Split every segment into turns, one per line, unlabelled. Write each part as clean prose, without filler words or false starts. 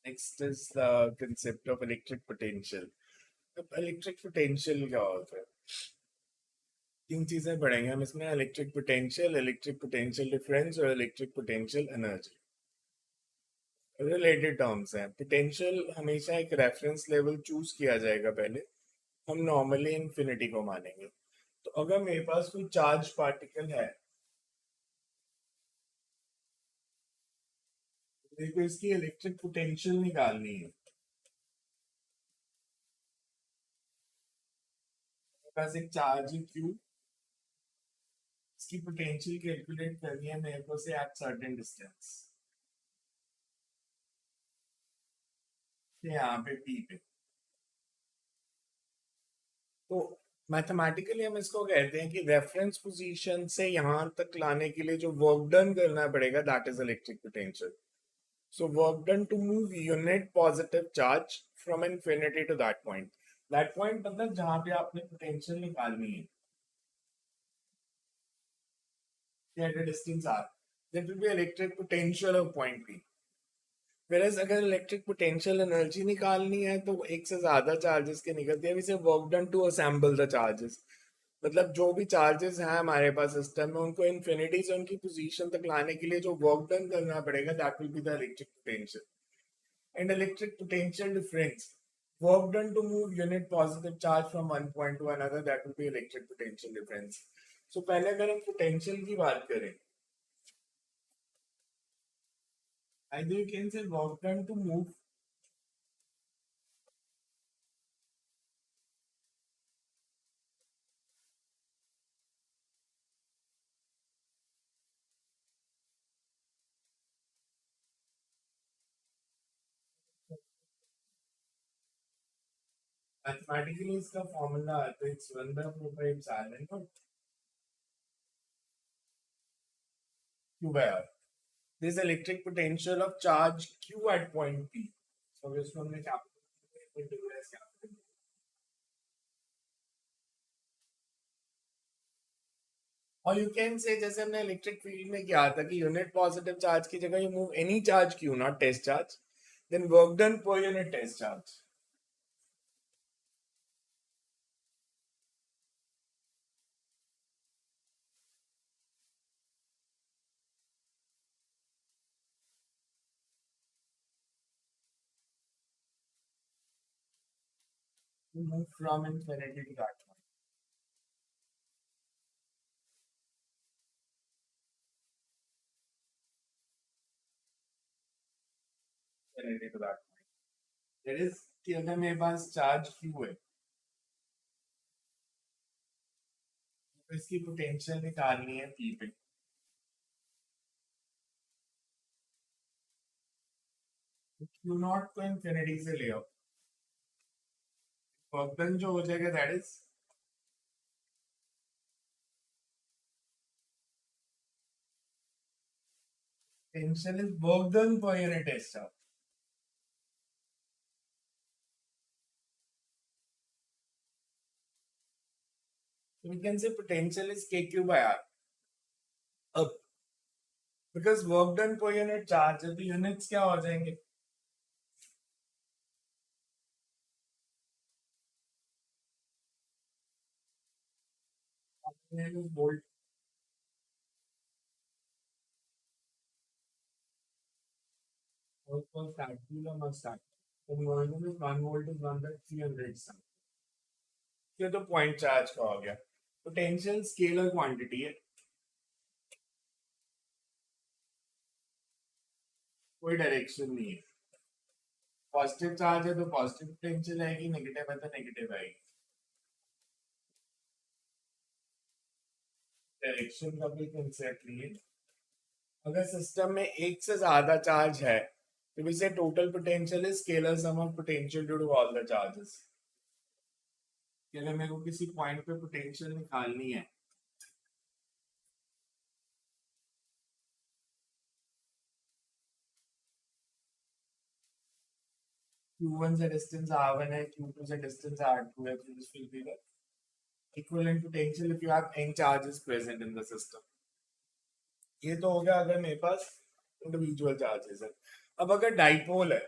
Next is the concept of electric potential. अब electric potential क्या होता है? तीन चीजें पढ़ेंगे हम इसमें, इलेक्ट्रिक पोटेंशियल डिफरेंस और electric potential energy. Related terms हैं। पोटेंशियल हमेशा एक रेफरेंस लेवल चूज किया जाएगा पहले, हम नॉर्मली इन्फिनिटी को मानेंगे। तो अगर मेरे पास कोई चार्ज पार्टिकल है, मेरे को इसकी इलेक्ट्रिक पोटेंशियल निकालनी है। मेरे पास एक चार्ज है क्यू, इसकी पोटेंशियल कैलकुलेट करनी है मेरे को से एट सर्टेन डिस्टेंस, यहाँ पे पी पे। तो मैथमेटिकली हम इसको कहते हैं कि रेफरेंस पोजीशन से यहां तक लाने के लिए जो वर्क डन करना पड़ेगा, that is electric potential. So work done to move unit positive charge from infinity to that point. That point मतलब जहां पे आपने पोटेंशियल निकालनी है, at a distance r, that will be electric potential of point p। Whereas अगर electric potential energy निकालनी है तो एक से ज्यादा चार्जेस के निकलते हैं। इसे work done to assemble the charges, मतलब जो भी चार्जेस हैं हमारे पास सिस्टम में, उनको इन्फिनिटी से उनकी पोजीशन तक लाने के लिए जो वर्क डन करना पड़ेगा, that will be the electric potential. And electric potential difference, work done to move unit positive charge from one point to another, that will be electric potential difference. So पहले अगर हम potential की बात करें, either you can say work done to move mathematically इसका formula आता है, it's 1/4 epsilon naught q by r। This electric potential of charge q at point p, so इसको हमने कैपिटल इंटीग्रल एस कैपिटल। और you can say जैसे हमने electric field में किया था कि यूनिट पॉजिटिव चार्ज की जगह you move any charge q, not test charge, then work done per unit test charge. You move from infinity to that point, infinity to that point। That is कि अगर मेरे पास charge q है तो इसकी potential निकालनी है p पे। q not को इंफिनिटी से ले आओ, वर्क डन जो हो जाएगा that is potential is work done per unit test charge. So we can say potential is kq by r। अब because work done per unit charge है तो यूनिट्स क्या हो जाएंगे, वोल्ट। ये तो पॉइंट चार्ज का हो गया। पोटेंशियल स्केलर क्वांटिटी है, कोई डायरेक्शन नहीं है। पॉजिटिव चार्ज है तो पॉजिटिव पोटेंशियल आएगी, नेगेटिव है तो नेगेटिव आएगी। डायरेक्शन का भी कंसेप्ट नहीं है। अगर सिस्टम में एक से ज्यादा चार्ज है तो इसे total potential is scalar sum of potential due to all the charges. अगर मेरे को किसी पॉइंट पे पोटेंशियल निकालनी है, q1 से डिस्टेंस r1 है, q2 से डिस्टेंस r2 है, तो this will be the equivalent potential if you have n charges present in the system. ये तो हो गया अगर मेरे पास इंडिविजुअल चार्जेस है। अब अगर डाइपोल है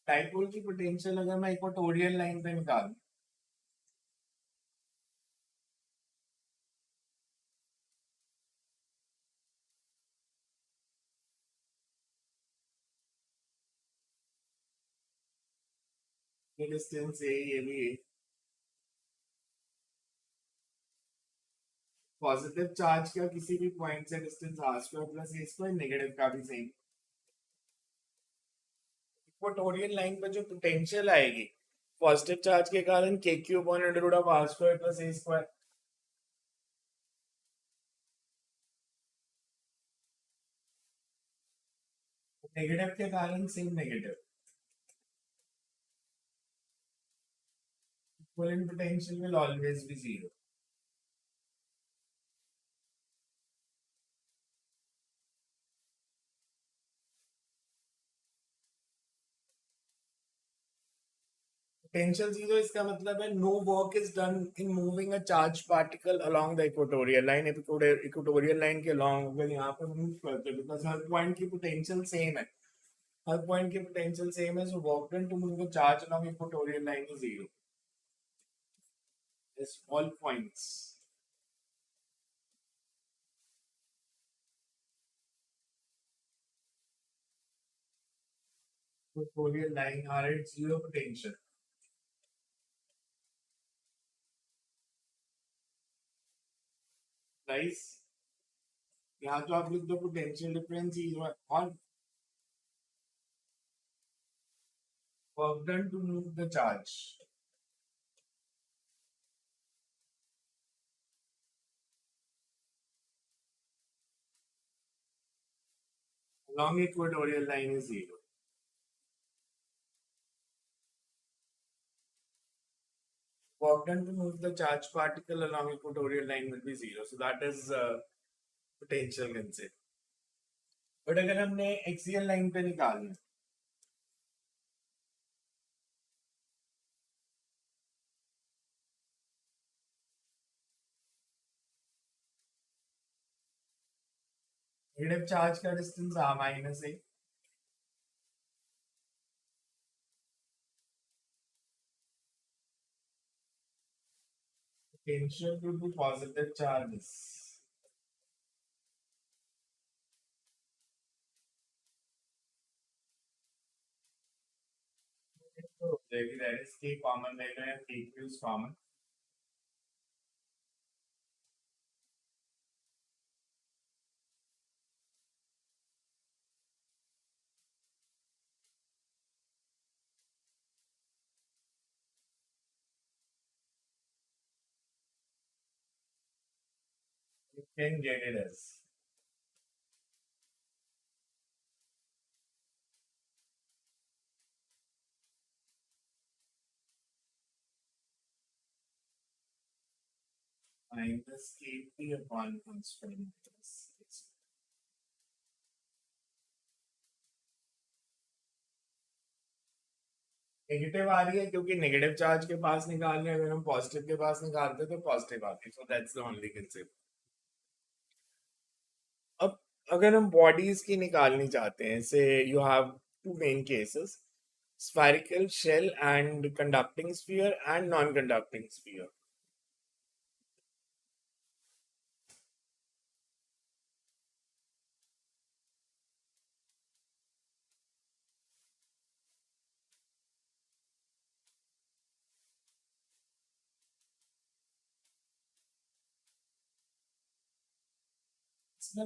डाइपोल की पोटेंशियल अगर मैं इक्वेटोरियल लाइन पे निकालूं, ये डिस्टेंस है, ये भी है, पॉजिटिव चार्ज का किसी भी पॉइंट से distance r square plus a square, negative का भी सेम। इक्वेटोरियल लाइन पर जो पोटेंशियल आएगी पॉजिटिव चार्ज के कारण के q upon under root of r square plus a square, negative के कारण same negative, equivalent potential will always be zero. Potential zero इसका मतलब है no work is done in moving a charged particle along the equatorial line। equatorial line के along अगर यहाँ पे move करते हैं because हर point की potential same है, हर point की potential same है, so work done to move a charge along equatorial line is zero is all points। equatorial line are at zero potential। guys यहाँ तो आप लिख दो पोटेंशियल डिफरेंस zero और work done to move the charge along equatorial line is zero। work done to move the charged particle along equatorial line will be zero, so that is potential concept। But अगर हमने axial line पे निकालना, negative charge का distance r minus A, potential due to positive charges तो हो जाएगी, that is k common रहेगा या k is common, you can get it as minus kp upon 1 square minus x। Negative आ रही है क्योंकि नेगेटिव चार्ज के पास निकाल रहे हैं, अगर हम पॉजिटिव के पास निकालते तो पॉजिटिव आती, so that's the only concept. अब अगर हम बॉडीज की निकालनी चाहते हैं, say you have two main cases, spherical shell and conducting sphere and non-conducting sphere।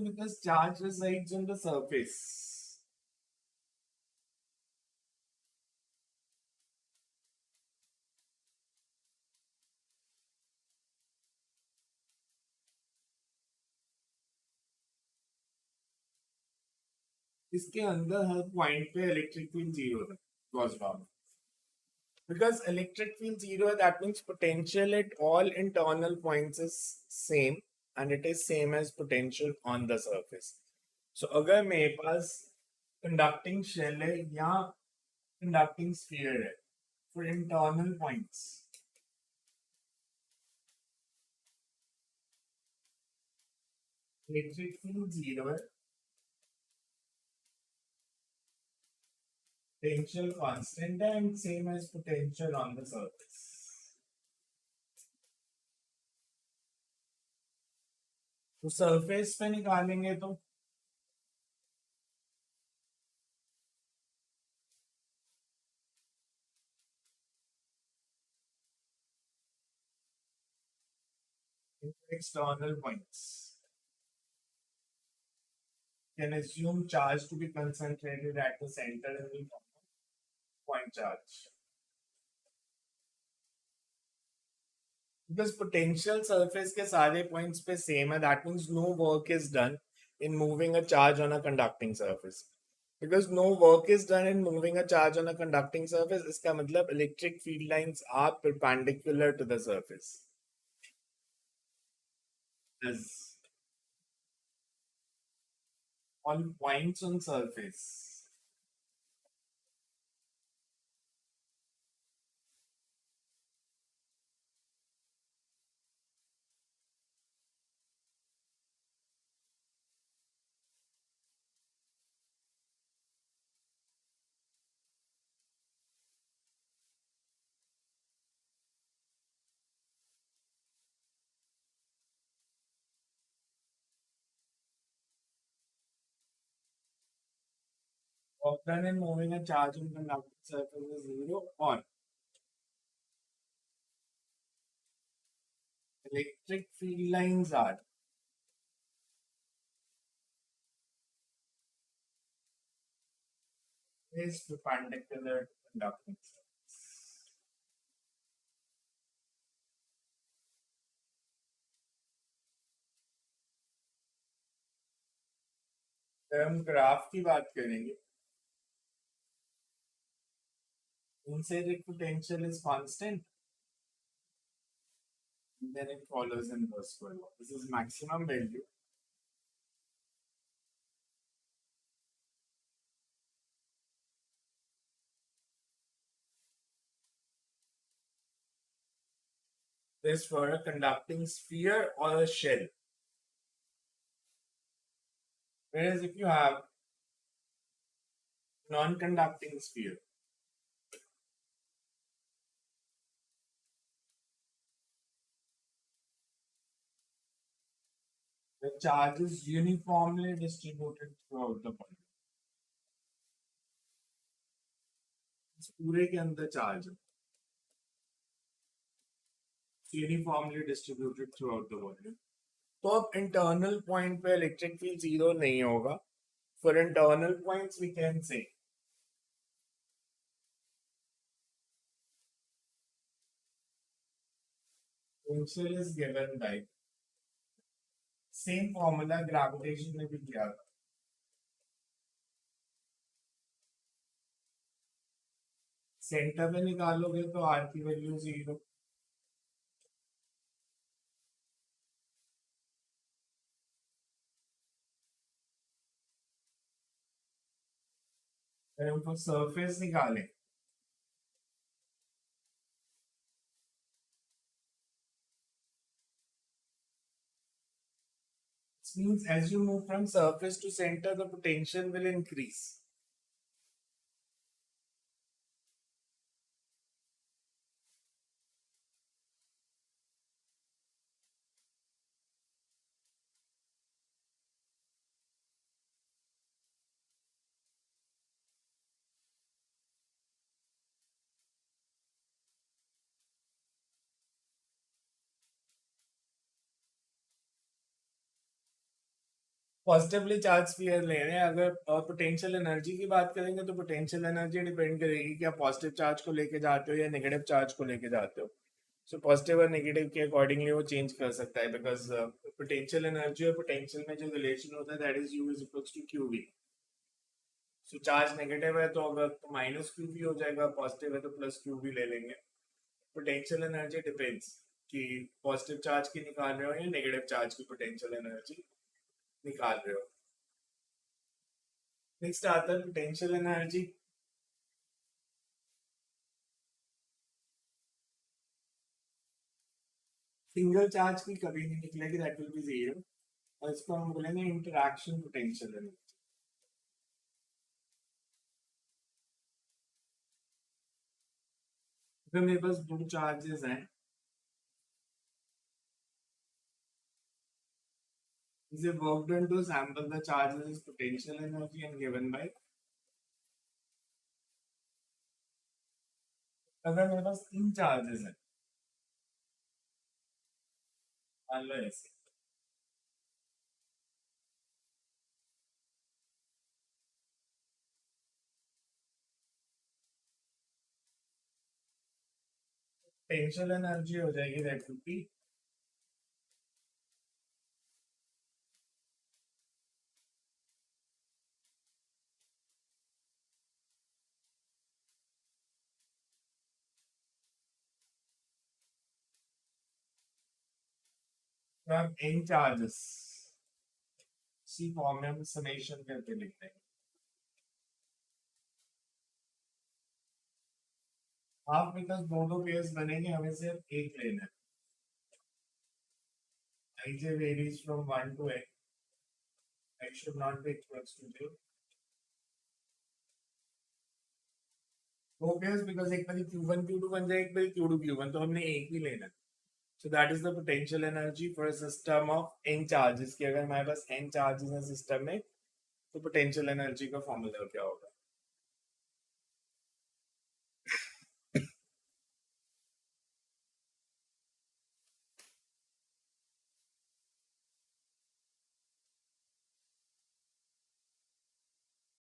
because charge resides on the surface, इसके अंदर हर पॉइंट पे इलेक्ट्रिक फील्ड जीरो है, Gauss law. because electric field zero, that means potential at all internal points is same and it is same as potential on the surface। so अगर मेरे पास conducting shell है या conducting sphere है for internal points, electric field zero है, potential constant and same as potential on the surface. तो surface पे निकालेंगे तो external points can assume charge to be concentrated at the center and will form a point charge. Because potential surface के सारे points पे same है, that means no work is done in moving a charge on a conducting surface. Because no work is done in moving a charge on a conducting surface, इसका मतलब electric field lines are perpendicular to the surface. As on points on surface. Work done in moving a charge on conducting surface is zero on electric field lines are is perpendicular to conducting surface. अगर हम graph की बात करेंगे, intrinsic potential is constant, then it follows inverse square law. This is maximum value. This for a conducting sphere or a shell. Whereas if you have non-conducting sphere, the charge is uniformly distributed throughout the body. इस पूरे के अंदर charge है uniformly distributed throughout the volume. तो अब internal point पे electric field zero नहीं होगा. For internal points we can say potential is given by same formula gravitation में भी किया था. सेंटर में निकालोगे तो R की वैल्यू जीरो. अगर हमको सरफेस निकालें means as you move from surface to center the potential will increase. Positively charge sphere ले रहे हैं. अगर पोटेंशियल एनर्जी की बात करेंगे तो पोटेंशियल एनर्जी डिपेंड करेगी कि आप पॉजिटिव चार्ज को लेके जाते हो या नेगेटिव चार्ज को लेके जाते हो. सो पॉजिटिव और नेगेटिव के अकॉर्डिंगली वो चेंज कर सकता है. बिकॉज पोटेंशियल एनर्जी और पोटेंशियल में जो रिलेशन होता है that is U is equals to QV. So charge negative है तो अगर तो माइनस QV हो जाएगा, पॉजिटिव है तो प्लस QV ले लेंगे. पोटेंशियल एनर्जी डिपेंड्स कि पॉजिटिव चार्ज की निकाल रहे हो या नेगेटिव चार्ज की पोटेंशियल एनर्जी निकाल रहे हो. नेक्स्ट आता है पोटेंशियल एनर्जी. सिंगल चार्ज की कभी नहीं निकलेगी, दैट विल बी जीरो. और इसको हम बोलेंगे इंटरैक्शन पोटेंशियल एनर्जी. अगर मेरे पास दो चार्जेस हैं, is a work done to sample the charges is potential energy and given by. अगर मेरे पास तीन चार्जेस हैं, मान लो ऐसे, पोटेंशियल एनर्जी हो जाएगी that would be from n charges. See form में हम समेशन करके लिखते हैं। हाफ बिकॉज दो दो पेयर्स बनेंगे, हमें सिर्फ एक लेना है। ij varies from 1 to x. x should not be equals to 0. दो पेयर्स बिकॉज एक बारी q1 q2 बन जाए, एक बारी q2 q1, तो हमने एक ही लेना है। So that is the potential energy for a system of n charges कि अगर हमारे पास n charges है सिस्टम में, तो potential energy का फॉर्मूला क्या होगा?